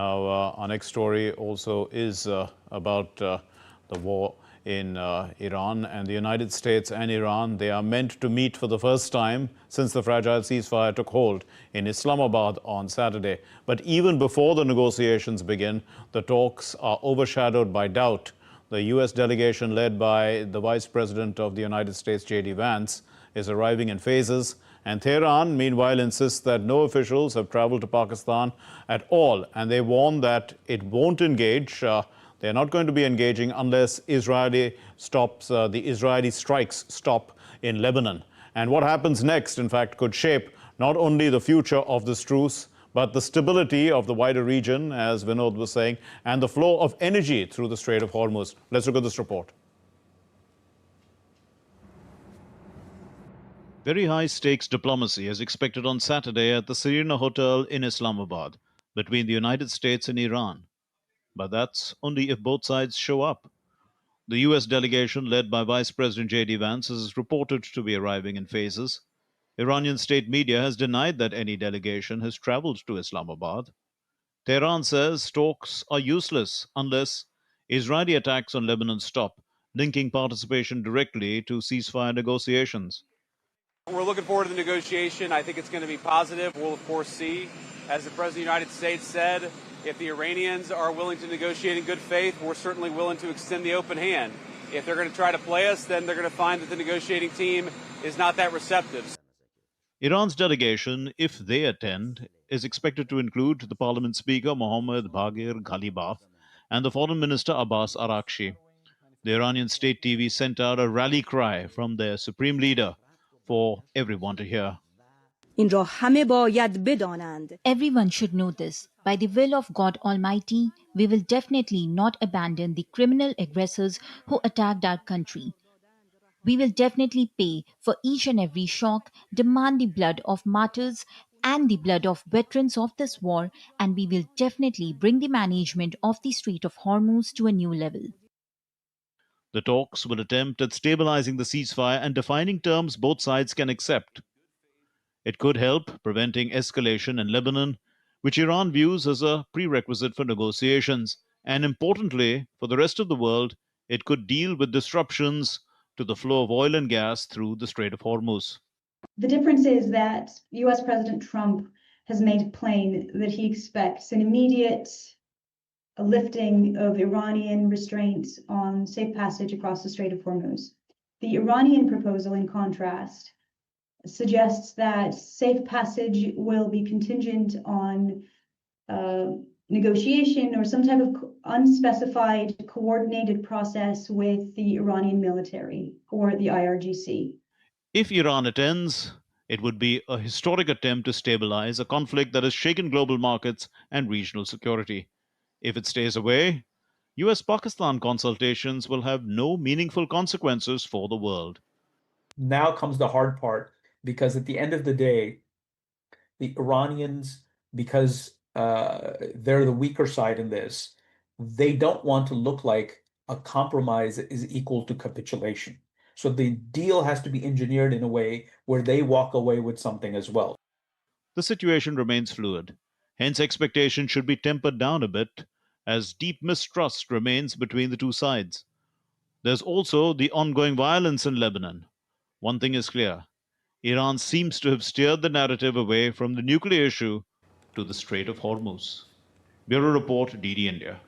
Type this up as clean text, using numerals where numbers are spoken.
Now, our next story also is about the war in Iran, and the United States and Iran. They are meant to meet for the first time since the fragile ceasefire took hold in Islamabad on Saturday. But even before the negotiations begin, the talks are overshadowed by doubt. The U.S. delegation, led by the Vice President of the United States, J.D. Vance, is arriving in phases. And Tehran, meanwhile, insists that no officials have traveled to Pakistan at all. And they warn that it won't engage. They're not going to be engaging unless the Israeli strikes stop in Lebanon. And what happens next, in fact, could shape not only the future of this truce, but the stability of the wider region, as Vinod was saying, and the flow of energy through the Strait of Hormuz. Let's look at this report. Very high-stakes diplomacy is expected on Saturday at the Serena Hotel in Islamabad between the United States and Iran. But that's only if both sides show up. The U.S. delegation, led by Vice President J.D. Vance, is reported to be arriving in phases. Iranian state media has denied that any delegation has traveled to Islamabad. Tehran says talks are useless unless Israeli attacks on Lebanon stop, linking participation directly to ceasefire negotiations. We're looking forward to the negotiation. I think it's going to be positive. We'll, of course, see. As the President of the United States said, if the Iranians are willing to negotiate in good faith, we're certainly willing to extend the open hand. If they're going to try to play us, then they're going to find that the negotiating team is not that receptive. Iran's delegation, if they attend, is expected to include the Parliament Speaker Mohammad Baghir Ghalibaf and the Foreign Minister Abbas Araghchi. The Iranian state TV sent out a rally cry from their supreme leader for everyone to hear. Everyone should know this. By the will of God Almighty, we will definitely not abandon the criminal aggressors who attacked our country. We will definitely pay for each and every shock, demand the blood of martyrs and the blood of veterans of this war, and we will definitely bring the management of the Strait of Hormuz to a new level. The talks will attempt at stabilizing the ceasefire and defining terms both sides can accept. It could help preventing escalation in Lebanon, which Iran views as a prerequisite for negotiations. And importantly, for the rest of the world, it could deal with disruptions to the flow of oil and gas through the Strait of Hormuz. The difference is that US President Trump has made it plain that he expects an immediate lifting of Iranian restraints on safe passage across the Strait of Hormuz. The Iranian proposal, in contrast, suggests that safe passage will be contingent on negotiation or some type of unspecified coordinated process with the Iranian military or the IRGC. If Iran attends, it would be a historic attempt to stabilize a conflict that has shaken global markets and regional security. If it stays away, US-Pakistan consultations will have no meaningful consequences for the world. Now comes the hard part, because at the end of the day, the Iranians, because they're the weaker side in this, they don't want to look like a compromise is equal to capitulation. So the deal has to be engineered in a way where they walk away with something as well. The situation remains fluid. Hence, expectations should be tempered down a bit, as deep mistrust remains between the two sides. There's also the ongoing violence in Lebanon. One thing is clear. Iran seems to have steered the narrative away from the nuclear issue to the Strait of Hormuz. Bureau Report, DD India.